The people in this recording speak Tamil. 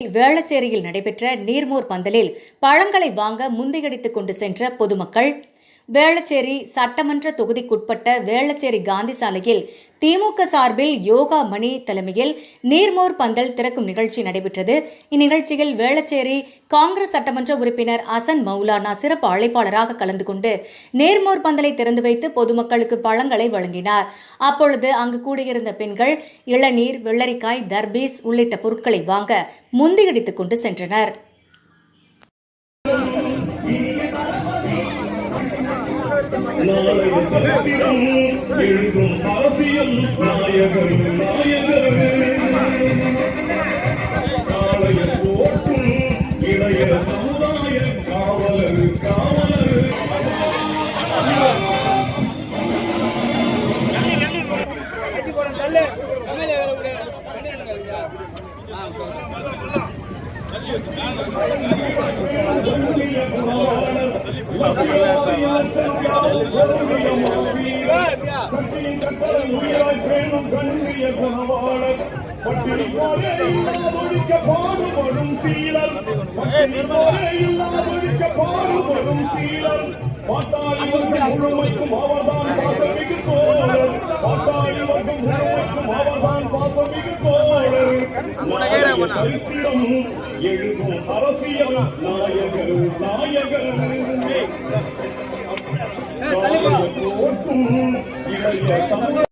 வேளச்சேரியில் நடைபெற்ற நீர்மோர் பந்தலில் பழங்களை வாங்க முந்தியடித்துக் கொண்டு சென்ற பொதுமக்கள். வேளச்சேரி சட்டமன்ற தொகுதிக்குட்பட்ட வேளச்சேரி காந்தி சாலையில் திமுக சார்பில் யோகா மணி தலைமையில் நீர்மோர் பந்தல் திறக்கும் நிகழ்ச்சி நடைபெற்றது. இந்நிகழ்ச்சியில் வேளச்சேரி காங்கிரஸ் சட்டமன்ற உறுப்பினர் அசன் மௌலானா சிறப்பு அழைப்பாளராக கலந்து கொண்டு நீர்மோர் பந்தலை திறந்து வைத்து பொதுமக்களுக்கு பழங்களை வழங்கினார். அப்பொழுது அங்கு கூடியிருந்த பெண்கள் இளநீர், வெள்ளரிக்காய், தர்பீஸ் உள்ளிட்ட பொருட்களை வாங்க முந்தியடித்துக் கொண்டு சென்றனர். நாளைய சரித்திரம் எழுதும் அரசியல் நாயகர் நாளைய போற்றும் இளைய சமுதாய காவலர் பாடுபடும் சீலர் பாட்டாளி வர்க்கம் முழுமைக்கும் அவர்தான் பாசமிகு தோழர். பாட்டாளி வர்க்கம் முழுமைக்கும் அவர்தான் பாசமிகு தோழர். சரித்திரம் எழுதும் அரசியல் நாயகர் போற்றும் இளைய சமுதாய